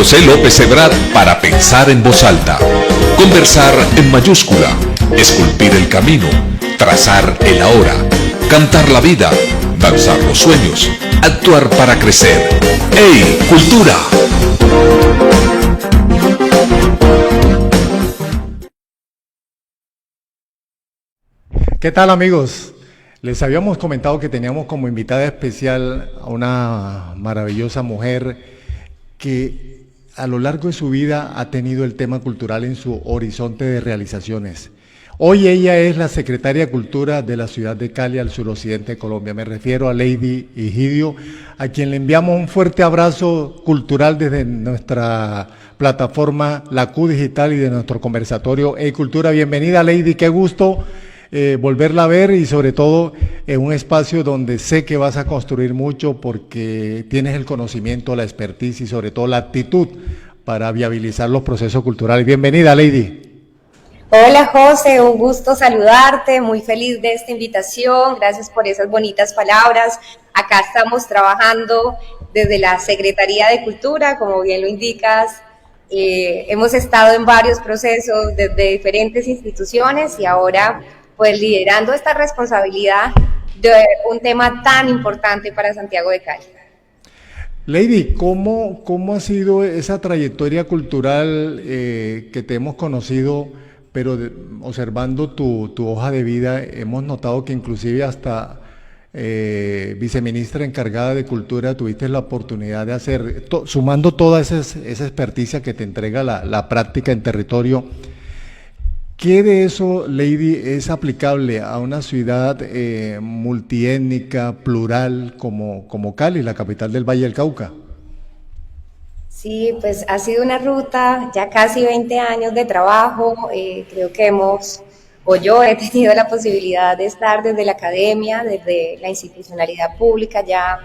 José López Ebrat para pensar en voz alta, conversar en mayúscula, esculpir el camino, trazar el ahora, cantar la vida, danzar los sueños, actuar para crecer. ¡Hey, cultura! ¿Qué tal, amigos? Les habíamos comentado que teníamos como invitada especial a una maravillosa mujer que a lo largo de su vida ha tenido el tema cultural en su horizonte de realizaciones. Hoy ella es la secretaria de Cultura de la ciudad de Cali, al suroccidente de Colombia. Me refiero a Lady Higidio, a quien le enviamos un fuerte abrazo cultural desde nuestra plataforma La Q Digital y de nuestro conversatorio Cultura. Bienvenida, Lady, qué gusto volverla a ver, y sobre todo en un espacio donde sé que vas a construir mucho porque tienes el conocimiento, la expertise y sobre todo la actitud para viabilizar los procesos culturales. Bienvenida, Lady. Hola, José, un gusto saludarte, muy feliz de esta invitación, gracias por esas bonitas palabras. Acá estamos trabajando desde la Secretaría de Cultura, como bien lo indicas. Hemos estado en varios procesos desde diferentes instituciones y ahora pues liderando esta responsabilidad de un tema tan importante para Santiago de Cali. Lady, ¿cómo ha sido esa trayectoria cultural que te hemos conocido, pero observando tu hoja de vida, hemos notado que inclusive hasta viceministra encargada de Cultura tuviste la oportunidad de hacer, sumando toda esa experticia que te entrega la práctica en territorio? ¿Qué de eso, Lady, es aplicable a una ciudad multiétnica, plural, como Cali, la capital del Valle del Cauca? Sí, pues ha sido una ruta, ya casi 20 años de trabajo. Creo que yo he tenido la posibilidad de estar desde la academia, desde la institucionalidad pública. Ya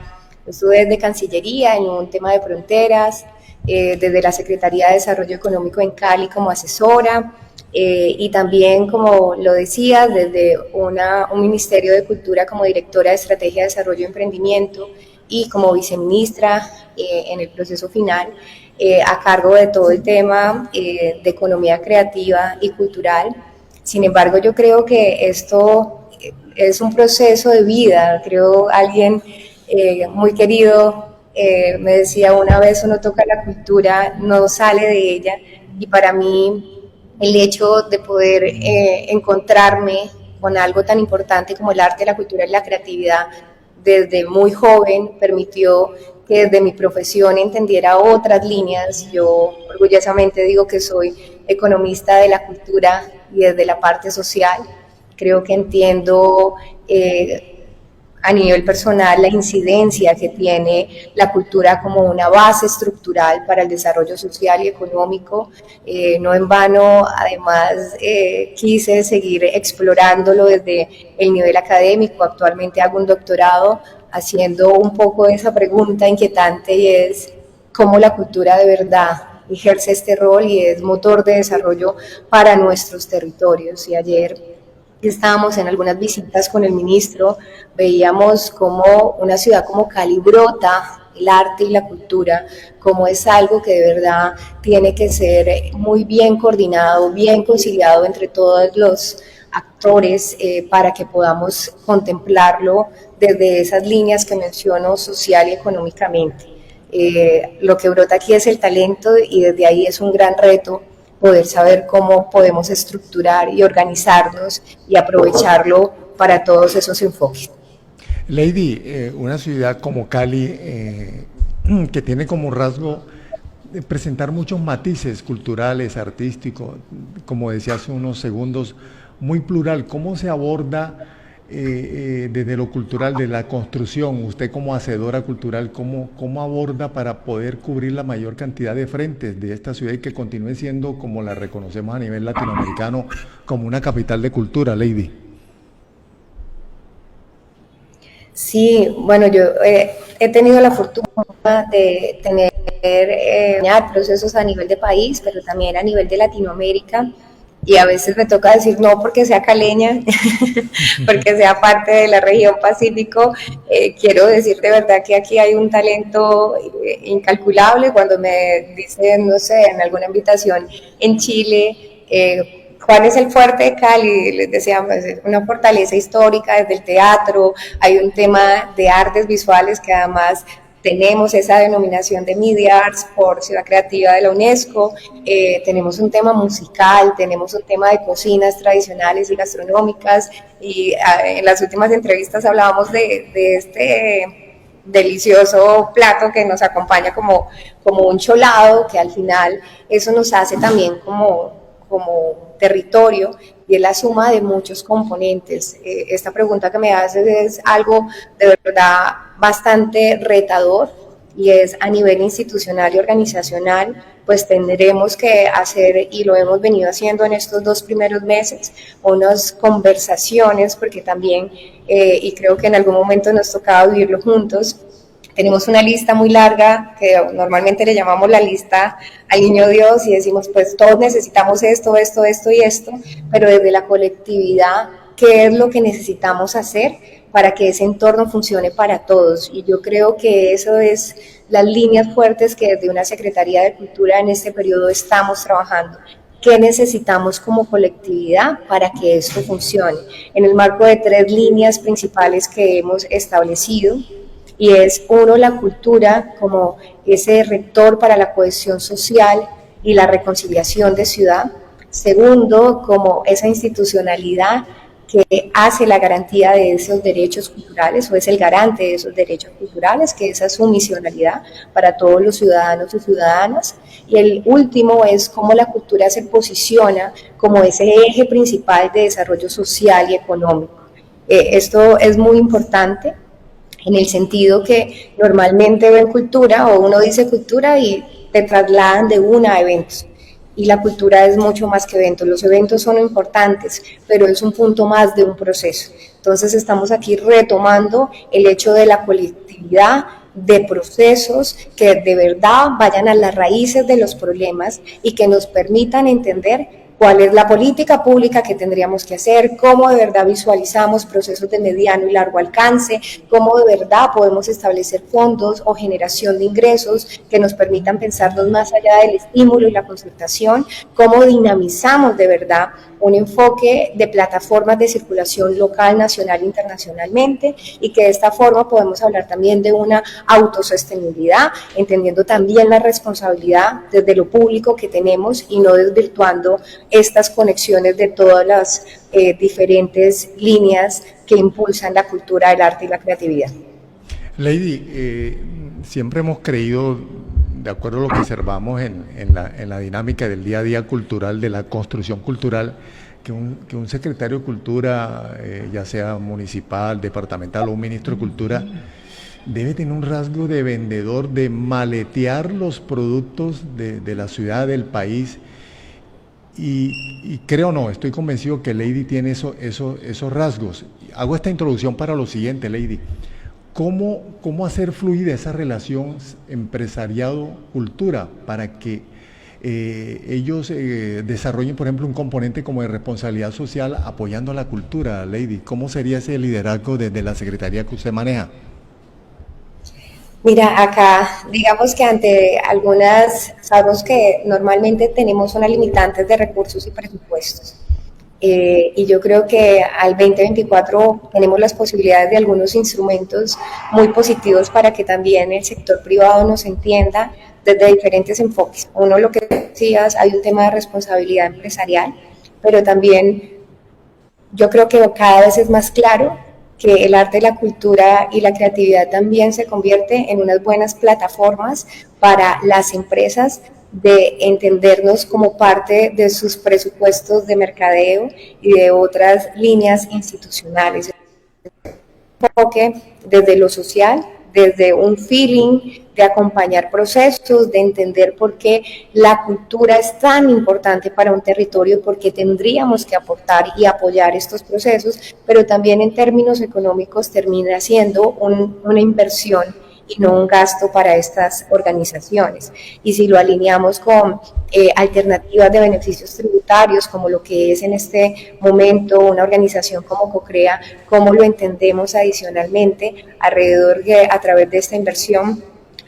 estuve desde Cancillería en un tema de fronteras, desde la Secretaría de Desarrollo Económico en Cali como asesora, y también, como lo decías, desde un Ministerio de Cultura como directora de Estrategia de Desarrollo y Emprendimiento, y como viceministra en el proceso final, a cargo de todo el tema de economía creativa y cultural. Sin embargo, yo creo que esto es un proceso de vida. Creo alguien muy querido me decía una vez: uno toca la cultura, no sale de ella, y para mí el hecho de poder encontrarme con algo tan importante como el arte, la cultura y la creatividad desde muy joven permitió que desde mi profesión entendiera otras líneas. Yo orgullosamente digo que soy economista de la cultura y desde la parte social. Creo que entiendo a nivel personal la incidencia que tiene la cultura como una base estructural para el desarrollo social y económico. No en vano, además, quise seguir explorándolo desde el nivel académico. Actualmente hago un doctorado haciendo un poco esa pregunta inquietante, y es cómo la cultura de verdad ejerce este rol y es motor de desarrollo para nuestros territorios. Y ayer estábamos en algunas visitas con el ministro, veíamos cómo una ciudad como Cali brota el arte y la cultura, como es algo que de verdad tiene que ser muy bien coordinado, bien conciliado entre todos los actores, para que podamos contemplarlo desde esas líneas que menciono, social y económicamente. Lo que brota aquí es el talento, y desde ahí es un gran reto poder saber cómo podemos estructurar y organizarnos y aprovecharlo para todos esos enfoques. Lady, una ciudad como Cali, que tiene como rasgo de presentar muchos matices culturales, artísticos, como decía hace unos segundos, muy plural. ¿Cómo se aborda desde lo cultural, de la construcción, usted como hacedora cultural, cómo aborda para poder cubrir la mayor cantidad de frentes de esta ciudad y que continúe siendo, como la reconocemos a nivel latinoamericano, como una capital de cultura, Lady? Sí, bueno, yo he tenido la fortuna de tener procesos a nivel de país, pero también a nivel de Latinoamérica, y a veces me toca decir no porque sea caleña, porque sea parte de la región Pacífico. Quiero decir de verdad que aquí hay un talento incalculable. Cuando me dicen, no sé, en alguna invitación en Chile, ¿cuál es el fuerte de Cali? Les decíamos, es una fortaleza histórica desde el teatro, hay un tema de artes visuales que además tenemos esa denominación de Media Arts por Ciudad Creativa de la UNESCO, tenemos un tema musical, tenemos un tema de cocinas tradicionales y gastronómicas, y en las últimas entrevistas hablábamos de este delicioso plato que nos acompaña como un cholado, que al final eso nos hace también como territorio, y es la suma de muchos componentes. Esta pregunta que me haces es algo de verdad bastante retador, y es a nivel institucional y organizacional, pues tendremos que hacer, y lo hemos venido haciendo en estos 2 primeros meses, unas conversaciones, porque también, y creo que en algún momento nos tocaba vivirlo juntos, tenemos una lista muy larga que normalmente le llamamos la lista al niño Dios, y decimos, pues todos necesitamos esto, esto, esto y esto, pero desde la colectividad, ¿qué es lo que necesitamos hacer para que ese entorno funcione para todos? Y yo creo que eso es las líneas fuertes que desde una Secretaría de Cultura en este periodo estamos trabajando. ¿Qué necesitamos como colectividad para que esto funcione? En el marco de 3 líneas principales que hemos establecido, y es, uno, la cultura como ese rector para la cohesión social y la reconciliación de ciudad. Segundo, como esa institucionalidad que hace la garantía de esos derechos culturales, o es el garante de esos derechos culturales, que esa es su misionalidad para todos los ciudadanos y ciudadanas. Y el último es cómo la cultura se posiciona como ese eje principal de desarrollo social y económico. Esto es muy importante, en el sentido que normalmente ven cultura, o uno dice cultura y te trasladan de una a eventos, y la cultura es mucho más que eventos. Los eventos son importantes, pero es un punto más de un proceso. Entonces estamos aquí retomando el hecho de la colectividad, de procesos que de verdad vayan a las raíces de los problemas y que nos permitan entender cuál es la política pública que tendríamos que hacer, cómo de verdad visualizamos procesos de mediano y largo alcance, cómo de verdad podemos establecer fondos o generación de ingresos que nos permitan pensarnos más allá del estímulo y la concertación, cómo dinamizamos de verdad un enfoque de plataformas de circulación local, nacional e internacionalmente, y que de esta forma podemos hablar también de una autosostenibilidad, entendiendo también la responsabilidad desde lo público que tenemos y no desvirtuando estas conexiones de todas las diferentes líneas que impulsan la cultura, el arte y la creatividad. Lady, siempre hemos creído, de acuerdo a lo que observamos en la dinámica del día a día cultural, de la construcción cultural, que un secretario de Cultura, ya sea municipal, departamental o un ministro de Cultura, debe tener un rasgo de vendedor, de maletear los productos de la ciudad, del país. Y creo no, estoy convencido que Lady tiene esos rasgos. Hago esta introducción para lo siguiente, Lady. ¿Cómo hacer fluida esa relación empresariado-cultura para que ellos desarrollen, por ejemplo, un componente como de responsabilidad social apoyando a la cultura, Lady? ¿Cómo sería ese liderazgo desde la Secretaría que usted maneja? Mira, acá digamos que ante sabemos que normalmente tenemos unas limitantes de recursos y presupuestos. Y yo creo que al 2024 tenemos las posibilidades de algunos instrumentos muy positivos para que también el sector privado nos entienda desde diferentes enfoques. Uno, lo que decías, hay un tema de responsabilidad empresarial, pero también yo creo que cada vez es más claro que el arte, la cultura y la creatividad también se convierte en unas buenas plataformas para las empresas de entendernos como parte de sus presupuestos de mercadeo y de otras líneas institucionales. Enfoque desde lo social, desde un feeling de acompañar procesos, de entender por qué la cultura es tan importante para un territorio, por qué tendríamos que aportar y apoyar estos procesos, pero también en términos económicos termina siendo una inversión y no un gasto para estas organizaciones. Y si lo alineamos con alternativas de beneficios tributarios, como lo que es en este momento una organización como COCREA, cómo lo entendemos adicionalmente alrededor de, a través de esta inversión,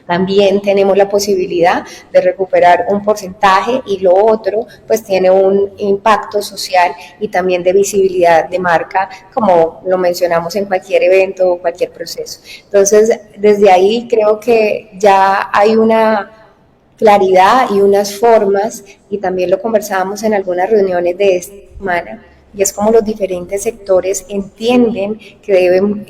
también tenemos la posibilidad de recuperar un porcentaje, y lo otro pues tiene un impacto social y también de visibilidad de marca, como lo mencionamos en cualquier evento o cualquier proceso. Entonces, desde ahí creo que ya hay una claridad y unas formas, y también lo conversábamos en algunas reuniones de esta semana, y es como los diferentes sectores entienden que deben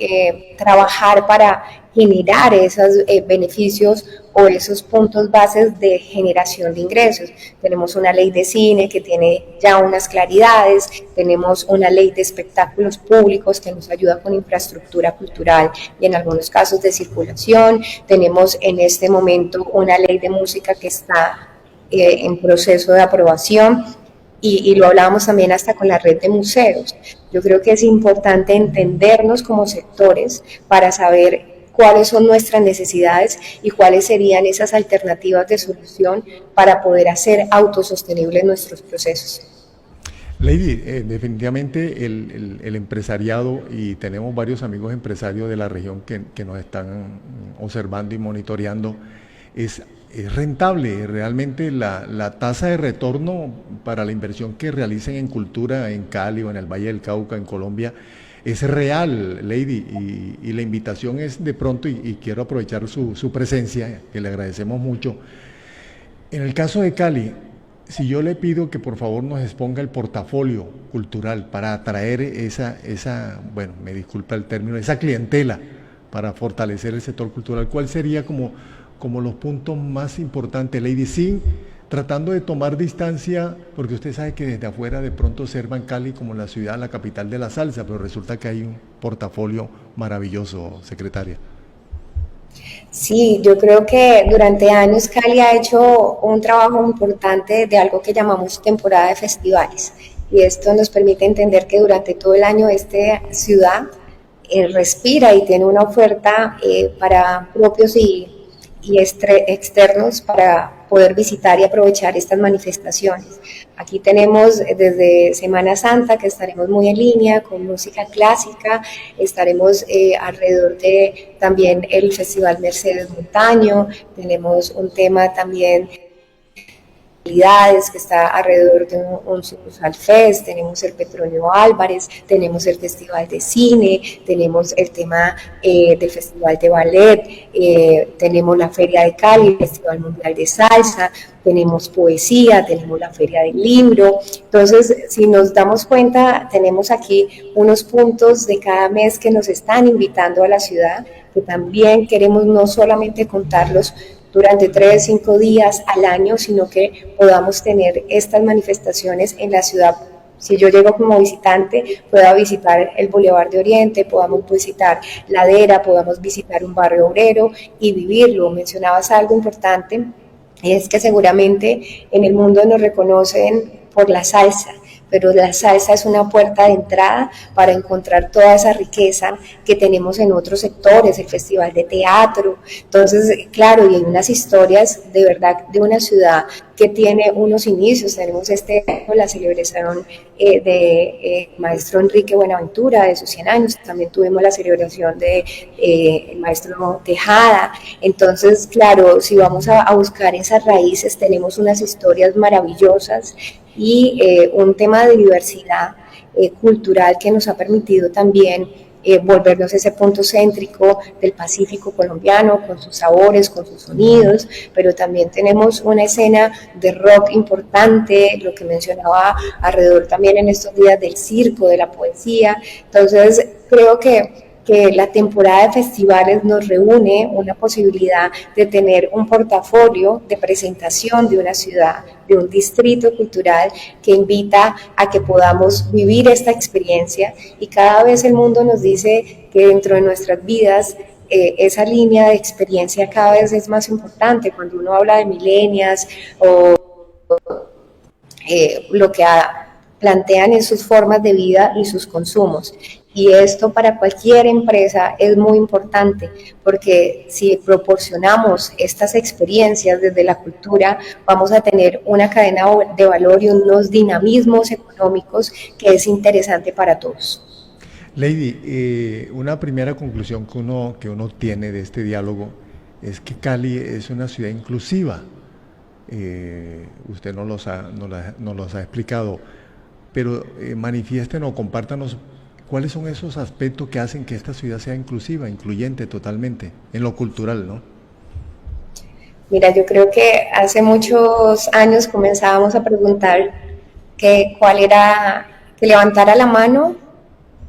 trabajar para generar esos beneficios o esos puntos bases de generación de ingresos. Tenemos una ley de cine que tiene ya unas claridades, tenemos una ley de espectáculos públicos que nos ayuda con infraestructura cultural y en algunos casos de circulación, tenemos en este momento una ley de música que está en proceso de aprobación, y lo hablábamos también hasta con la red de museos. Yo creo que es importante entendernos como sectores para saber cuáles son nuestras necesidades y cuáles serían esas alternativas de solución para poder hacer autosostenibles nuestros procesos. Lady, definitivamente el empresariado, y tenemos varios amigos empresarios de la región que nos están observando y monitoreando, es rentable. Realmente la tasa de retorno para la inversión que realicen en cultura en Cali o en el Valle del Cauca, en Colombia, es real, Lady, y la invitación es de pronto, y quiero aprovechar su presencia, que le agradecemos mucho. En el caso de Cali, si yo le pido que por favor nos exponga el portafolio cultural para atraer bueno, me disculpa el término, esa clientela para fortalecer el sector cultural, ¿cuál sería como los puntos más importantes, Lady, sin tratando de tomar distancia, porque usted sabe que desde afuera de pronto observan Cali como la ciudad, la capital de la salsa, pero resulta que hay un portafolio maravilloso, secretaria? Sí, yo creo que durante años Cali ha hecho un trabajo importante de algo que llamamos temporada de festivales, y esto nos permite entender que durante todo el año esta ciudad respira y tiene una oferta para propios y externos para poder visitar y aprovechar estas manifestaciones. Aquí tenemos desde Semana Santa, que estaremos muy en línea con música clásica, estaremos alrededor de también el Festival Mercedes Montaño, tenemos un tema también que está alrededor de un sucursal fest, tenemos el Petronio Álvarez, tenemos el Festival de Cine, tenemos el tema del Festival de Ballet, tenemos la Feria de Cali, el Festival Mundial de Salsa, tenemos poesía, tenemos la Feria del Libro. Entonces, si nos damos cuenta, tenemos aquí unos puntos de cada mes que nos están invitando a la ciudad, que también queremos no solamente contarlos durante 3, 5 días al año, sino que podamos tener estas manifestaciones en la ciudad. Si yo llego como visitante, pueda visitar el Boulevard de Oriente, podamos visitar Ladera, podamos visitar un barrio obrero y vivirlo. Mencionabas algo importante, es que seguramente en el mundo nos reconocen por la salsa, pero la salsa es una puerta de entrada para encontrar toda esa riqueza que tenemos en otros sectores, el festival de teatro. Entonces, claro, y hay unas historias de verdad de una ciudad que tiene unos inicios. Tenemos la celebración de maestro Enrique Buenaventura de sus 100 años, también tuvimos la celebración de el maestro Tejada. Entonces, claro, si vamos a buscar esas raíces, tenemos unas historias maravillosas y un tema de diversidad cultural que nos ha permitido también volvernos ese punto céntrico del Pacífico colombiano, con sus sabores, con sus sonidos, pero también tenemos una escena de rock importante, lo que mencionaba alrededor también en estos días del circo, de la poesía. Entonces, creo que la temporada de festivales nos reúne una posibilidad de tener un portafolio de presentación de una ciudad, de un distrito cultural que invita a que podamos vivir esta experiencia, y cada vez el mundo nos dice que dentro de nuestras vidas esa línea de experiencia cada vez es más importante. Cuando uno habla de millennials o lo que plantean en sus formas de vida y sus consumos. Y esto para cualquier empresa es muy importante, porque si proporcionamos estas experiencias desde la cultura, vamos a tener una cadena de valor y unos dinamismos económicos que es interesante para todos. Lady, una primera conclusión que uno tiene de este diálogo es que Cali es una ciudad inclusiva. Usted nos los ha explicado, pero manifiesten o compártanos cuáles son esos aspectos que hacen que esta ciudad sea inclusiva, incluyente totalmente, en lo cultural, ¿no? Mira, yo creo que hace muchos años comenzábamos a preguntar cuál era, que levantara la mano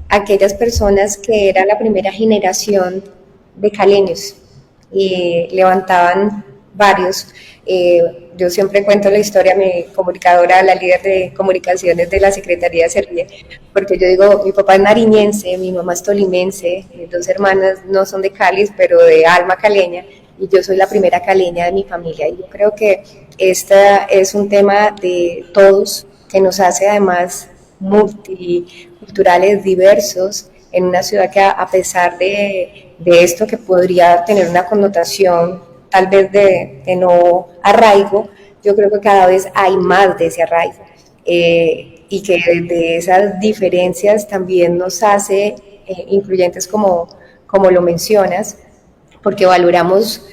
aquellas personas que era la primera generación de caleños, y levantaban varios. Yo siempre cuento la historia, mi comunicadora, la líder de comunicaciones de la Secretaría se ríe, porque yo digo, mi papá es nariñense, mi mamá es tolimense, mis dos hermanas no son de Cali, pero de alma caleña, y yo soy la primera caleña de mi familia. Y yo creo que este es un tema de todos, que nos hace además multiculturales, diversos, en una ciudad que a pesar de esto que podría tener una connotación tal vez de no arraigo, yo creo que cada vez hay más de ese arraigo, y que de esas diferencias también nos hace incluyentes como lo mencionas, porque valoramos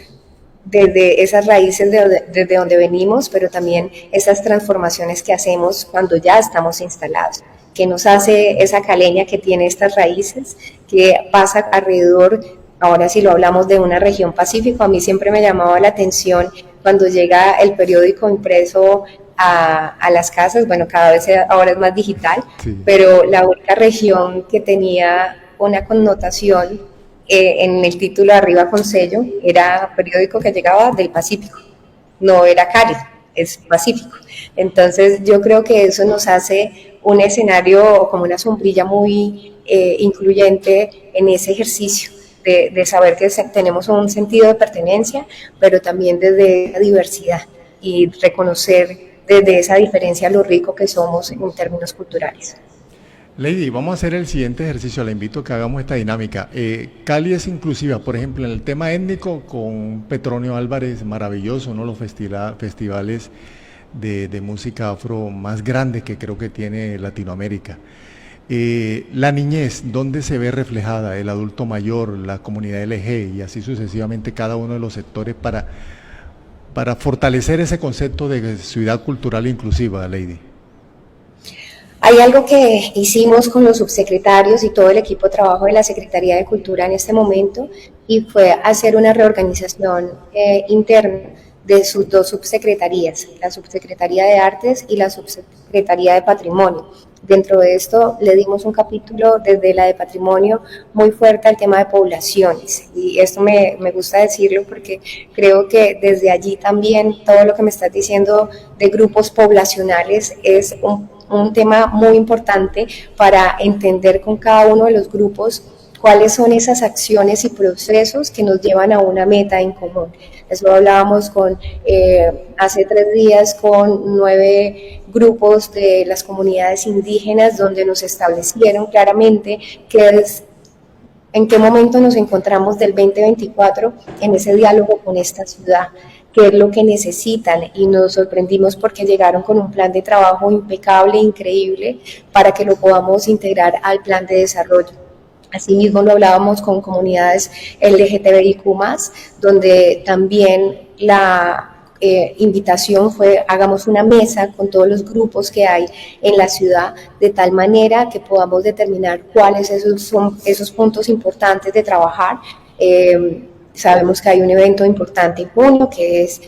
desde esas raíces desde donde venimos, pero también esas transformaciones que hacemos cuando ya estamos instalados, que nos hace esa caleña que tiene estas raíces, que pasa alrededor. Ahora si lo hablamos de una región Pacífico, a mí siempre me llamaba la atención cuando llega el periódico impreso a las casas, bueno, cada vez ahora es más digital, sí, pero la única región que tenía una connotación en el título de arriba con sello era periódico que llegaba del Pacífico, no era Cali, es Pacífico. Entonces yo creo que eso nos hace un escenario como una sombrilla muy incluyente en ese ejercicio de saber que tenemos un sentido de pertenencia, pero también desde la diversidad, y reconocer desde esa diferencia lo rico que somos en términos culturales. Lady, vamos a hacer el siguiente ejercicio, la invito a que hagamos esta dinámica. Cali es inclusiva, por ejemplo, en el tema étnico, con Petronio Álvarez, maravilloso, uno de los festivales de música afro más grandes que creo que tiene Latinoamérica. La niñez, ¿dónde se ve reflejada? El adulto mayor, la comunidad LG y así sucesivamente cada uno de los sectores para fortalecer ese concepto de ciudad cultural inclusiva, Lady. Hay algo que hicimos con los subsecretarios y todo el equipo de trabajo de la Secretaría de Cultura en este momento, y fue hacer una reorganización interna de sus dos subsecretarías, la Subsecretaría de Artes y la Subsecretaría de Patrimonio. Dentro de esto le dimos un capítulo desde la de Patrimonio muy fuerte al tema de poblaciones, y esto me gusta decirlo porque creo que desde allí también todo lo que me estás diciendo de grupos poblacionales es un tema muy importante para entender con cada uno de los grupos cuáles son esas acciones y procesos que nos llevan a una meta en común. Eso hablábamos hace 3 días con 9 grupos de las comunidades indígenas, donde nos establecieron claramente en qué momento nos encontramos del 2024 en ese diálogo con esta ciudad, qué es lo que necesitan, y nos sorprendimos porque llegaron con un plan de trabajo impecable, increíble, para que lo podamos integrar al plan de desarrollo. Asimismo lo hablábamos con comunidades LGTBIQ+, donde también la invitación fue: hagamos una mesa con todos los grupos que hay en la ciudad, de tal manera que podamos determinar cuáles son esos puntos importantes de trabajar. Sabemos que hay un evento importante en junio, que es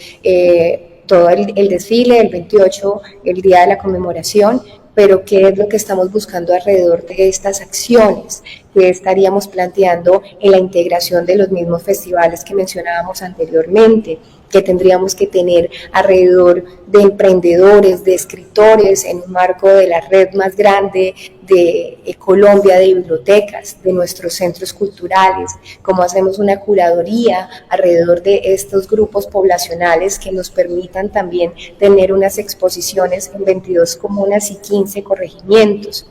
todo el desfile, el 28, el día de la conmemoración, pero ¿qué es lo que estamos buscando alrededor de estas acciones? ¿Qué estaríamos planteando en la integración de los mismos festivales que mencionábamos anteriormente? Que tendríamos que tener alrededor de emprendedores, de escritores, en un marco de la red más grande de Colombia, de bibliotecas, de nuestros centros culturales, cómo hacemos una curaduría alrededor de estos grupos poblacionales que nos permitan también tener unas exposiciones en 22 comunas y 15 corregimientos.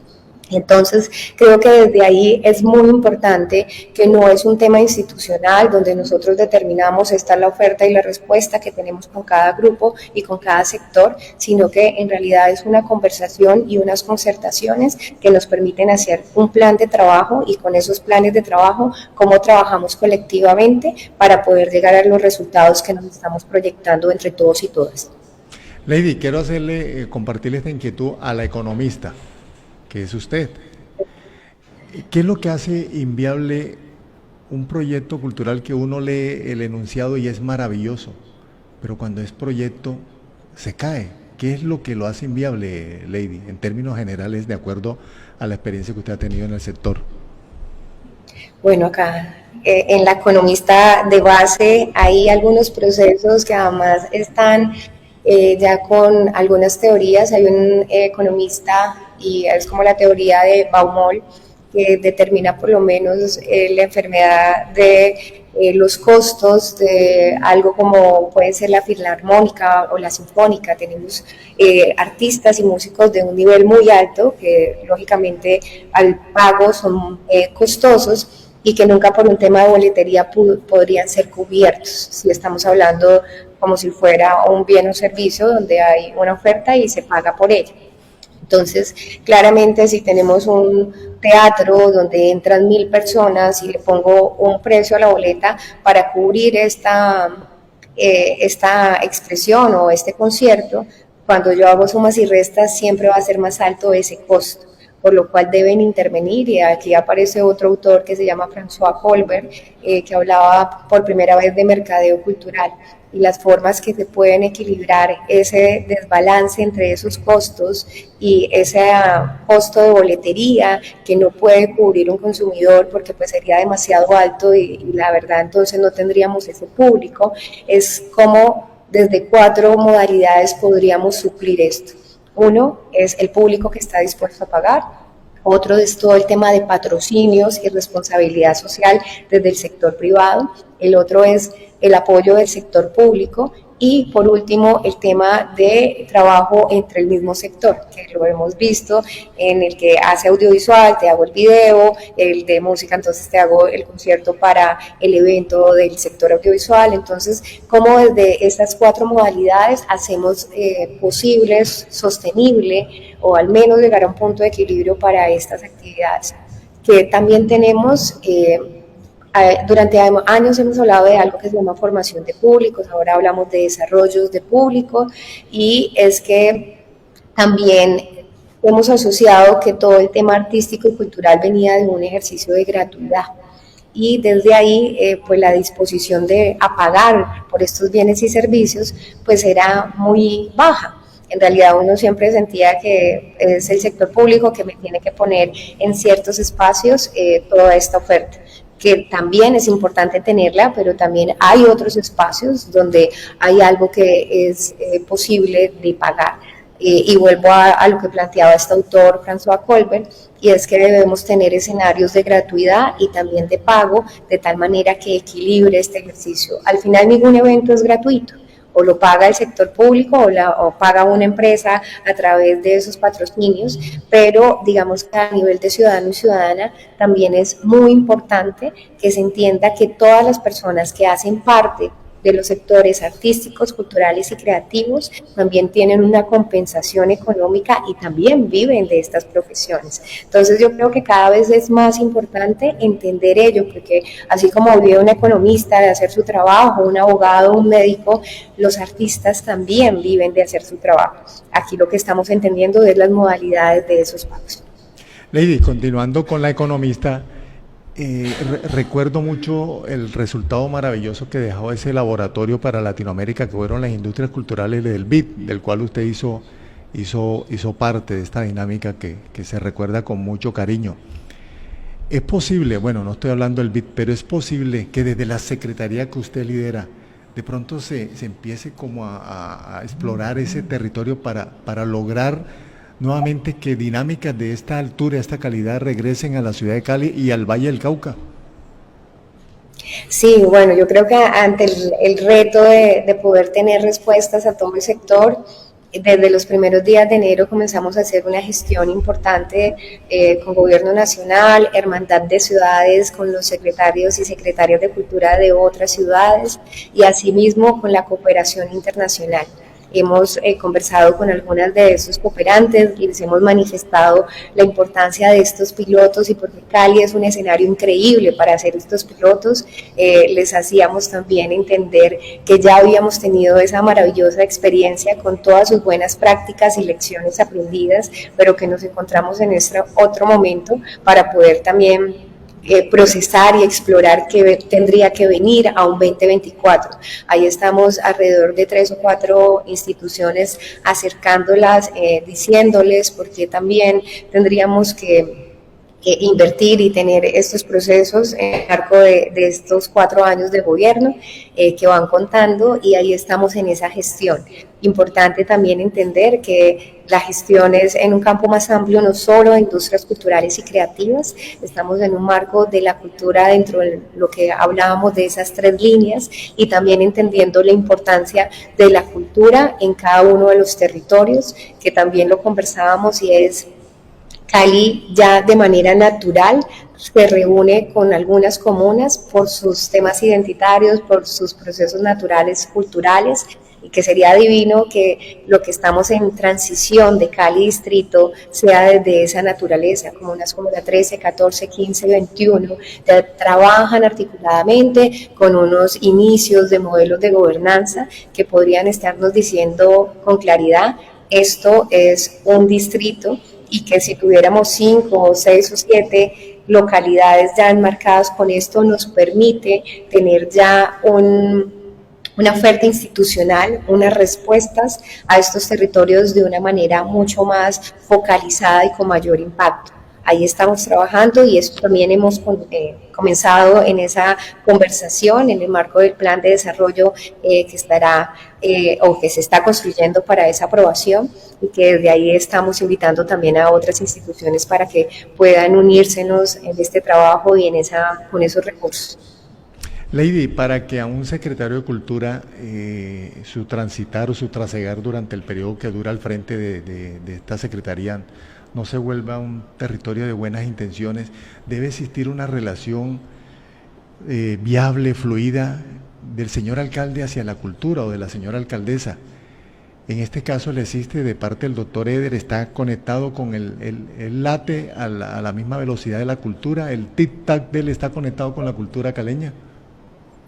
Entonces, creo que desde ahí es muy importante que no es un tema institucional donde nosotros determinamos esta es la oferta y la respuesta que tenemos con cada grupo y con cada sector, sino que en realidad es una conversación y unas concertaciones que nos permiten hacer un plan de trabajo y con esos planes de trabajo, cómo trabajamos colectivamente para poder llegar a los resultados que nos estamos proyectando entre todos y todas. Lady, quiero compartirle esta inquietud a la economista, que es usted. ¿Qué es lo que hace inviable un proyecto cultural que uno lee el enunciado y es maravilloso, pero cuando es proyecto se cae? ¿Qué es lo que lo hace inviable, Lady, en términos generales, de acuerdo a la experiencia que usted ha tenido en el sector? Bueno, acá en la economista de base hay algunos procesos que además están ya con algunas teorías. Hay un economista y es como la teoría de Baumol que determina por lo menos la enfermedad de los costos de algo como puede ser la filarmónica o la sinfónica. Tenemos artistas y músicos de un nivel muy alto que lógicamente al pago son costosos y que nunca por un tema de boletería podrían ser cubiertos, si estamos hablando como si fuera un bien o servicio donde hay una oferta y se paga por ella. Entonces, claramente si tenemos un teatro donde entran 1.000 personas y le pongo un precio a la boleta para cubrir esta expresión o este concierto, cuando yo hago sumas y restas siempre va a ser más alto ese costo, por lo cual deben intervenir, y aquí aparece otro autor que se llama François Colbert, que hablaba por primera vez de mercadeo cultural y las formas que se pueden equilibrar ese desbalance entre esos costos y ese costo de boletería que no puede cubrir un consumidor porque pues sería demasiado alto y la verdad entonces no tendríamos ese público. Es como desde 4 modalidades podríamos suplir esto. Uno es el público que está dispuesto a pagar. Otro es todo el tema de patrocinios y responsabilidad social desde el sector privado. El otro es el apoyo del sector público. Y por último, el tema de trabajo entre el mismo sector, que lo hemos visto en el que hace audiovisual, te hago el video, el de música, entonces te hago el concierto para el evento del sector audiovisual. Entonces, cómo desde estas 4 modalidades hacemos posibles, sostenible o al menos llegar a un punto de equilibrio para estas actividades. Que también tenemos... durante años hemos hablado de algo que se llama formación de públicos, ahora hablamos de desarrollos de público, y es que también hemos asociado que todo el tema artístico y cultural venía de un ejercicio de gratuidad, y desde ahí pues la disposición de pagar por estos bienes y servicios pues era muy baja. En realidad uno siempre sentía que es el sector público que me tiene que poner en ciertos espacios toda esta oferta, que también es importante tenerla, pero también hay otros espacios donde hay algo que es posible de pagar. Y vuelvo a lo que planteaba este autor, François Colbert, y es que debemos tener escenarios de gratuidad y también de pago, de tal manera que equilibre este ejercicio. Al final ningún evento es gratuito, o lo paga el sector público o paga una empresa a través de esos patrocinios, pero digamos que a nivel de ciudadano y ciudadana también es muy importante que se entienda que todas las personas que hacen parte de los sectores artísticos, culturales y creativos también tienen una compensación económica y también viven de estas profesiones. Entonces yo creo que cada vez es más importante entender ello, porque así como vive un economista de hacer su trabajo, un abogado, un médico, los artistas también viven de hacer su trabajo. Aquí lo que estamos entendiendo es las modalidades de esos pagos. Lady, continuando con la economista, recuerdo mucho el resultado maravilloso que dejó ese laboratorio para Latinoamérica, que fueron las industrias culturales del BID, del cual usted hizo parte de esta dinámica que se recuerda con mucho cariño. Es posible, bueno, no estoy hablando del BID, pero es posible que desde la secretaría que usted lidera, de pronto se empiece como a explorar ese territorio para lograr nuevamente que dinámicas de esta altura, esta calidad regresen a la ciudad de Cali y al Valle del Cauca. Sí, bueno, yo creo que ante el reto de poder tener respuestas a todo el sector, Desde los primeros días de enero comenzamos a hacer una gestión importante con Gobierno Nacional, Hermandad de Ciudades, con los secretarios y secretarias de Cultura de otras ciudades y asimismo con la cooperación internacional. Hemos conversado con algunas de esos cooperantes y les hemos manifestado la importancia de estos pilotos y porque Cali es un escenario increíble para hacer estos pilotos. Les hacíamos también entender que ya habíamos tenido esa maravillosa experiencia con todas sus buenas prácticas y lecciones aprendidas, pero que nos encontramos en este otro momento para poder también procesar y explorar qué tendría que venir a un 2024. Ahí estamos alrededor de 3 o 4 instituciones acercándolas, diciéndoles por qué también tendríamos que invertir y tener estos procesos en el marco de estos 4 años de gobierno que van contando y ahí estamos en esa gestión. Importante también entender que la gestión es en un campo más amplio, no solo de industrias culturales y creativas, estamos en un marco de la cultura dentro de lo que hablábamos de esas 3 líneas y también entendiendo la importancia de la cultura en cada uno de los territorios, que también lo conversábamos y es Cali ya de manera natural se reúne con algunas comunas por sus temas identitarios, por sus procesos naturales, culturales, y que sería divino que lo que estamos en transición de Cali distrito sea desde esa naturaleza, comunas como la 13, 14, 15, 21, que trabajan articuladamente con unos inicios de modelos de gobernanza que podrían estarnos diciendo con claridad, esto es un distrito, y que si tuviéramos 5 o 6 o 7 localidades ya enmarcadas con esto nos permite tener ya una oferta institucional, unas respuestas a estos territorios de una manera mucho más focalizada y con mayor impacto. Ahí estamos trabajando y esto también hemos comenzado en esa conversación en el marco del plan de desarrollo que estará o que se está construyendo para esa aprobación y que desde ahí estamos invitando también a otras instituciones para que puedan unírsenos en este trabajo y con esos recursos. Lady, para que a un secretario de Cultura su transitar o su trasegar durante el periodo que dura al frente de esta secretaría no se vuelva un territorio de buenas intenciones, debe existir una relación viable, fluida del señor alcalde hacia la cultura o de la señora alcaldesa. En este caso le existe de parte del doctor Eder, está conectado con el late a la misma velocidad de la cultura, el tic-tac de él está conectado con la cultura caleña.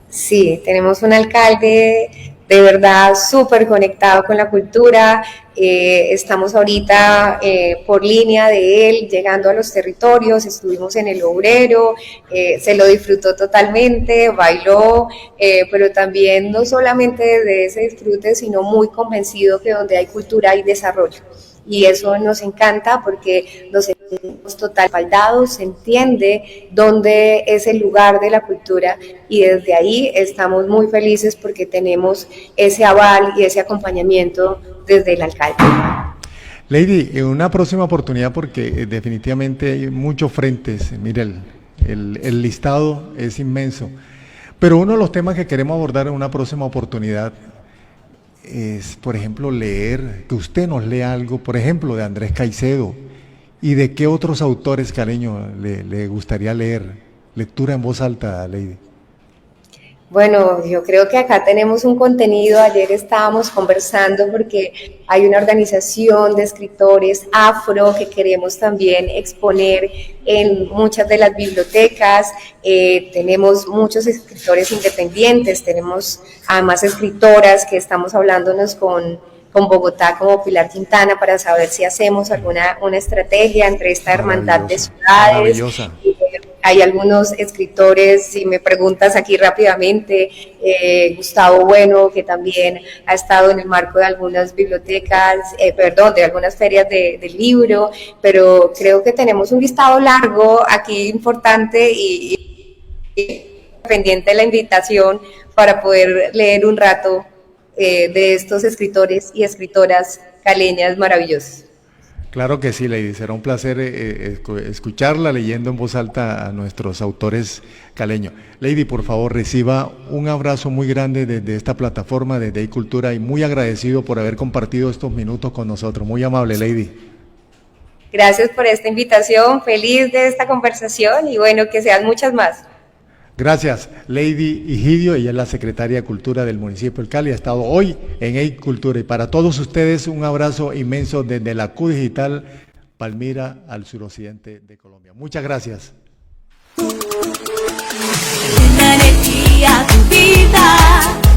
Sí, tenemos un alcalde de verdad súper conectado con la cultura, estamos ahorita por línea de él, llegando a los territorios, estuvimos en el Obrero, se lo disfrutó totalmente, bailó, pero también no solamente de ese disfrute, sino muy convencido que donde hay cultura hay desarrollo. Y eso nos encanta porque nos sentimos total respaldados, se entiende dónde es el lugar de la cultura y desde ahí estamos muy felices porque tenemos ese aval y ese acompañamiento desde el alcalde. Lady, en una próxima oportunidad porque definitivamente hay muchos frentes, mire el listado es inmenso, pero uno de los temas que queremos abordar en una próxima oportunidad es, por ejemplo, leer, que usted nos lea algo, por ejemplo, de Andrés Caicedo, y de qué otros autores caleños le gustaría leer, lectura en voz alta, Lady. Bueno, yo creo que acá tenemos un contenido, ayer estábamos conversando porque hay una organización de escritores afro que queremos también exponer en muchas de las bibliotecas, tenemos muchos escritores independientes, tenemos además escritoras que estamos hablándonos con Bogotá como Pilar Quintana para saber si hacemos una estrategia entre esta hermandad de ciudades. Hay algunos escritores, si me preguntas aquí rápidamente, Gustavo Bueno, que también ha estado en el marco de algunas bibliotecas, de algunas ferias del libro, pero creo que tenemos un listado largo aquí importante y pendiente de la invitación para poder leer un rato de estos escritores y escritoras caleñas maravillosas. Claro que sí, Lady, será un placer escucharla leyendo en voz alta a nuestros autores caleños. Lady, por favor, reciba un abrazo muy grande desde esta plataforma, desde iCultura, y muy agradecido por haber compartido estos minutos con nosotros. Muy amable, Lady. Gracias por esta invitación, feliz de esta conversación y bueno, que sean muchas más. Gracias, Lady Higidio, ella es la secretaria de Cultura del municipio del Cali, ha estado hoy en iCultura. Y para todos ustedes, un abrazo inmenso desde la Q Digital, Palmira, al suroccidente de Colombia. Muchas gracias. Una energía, tu vida.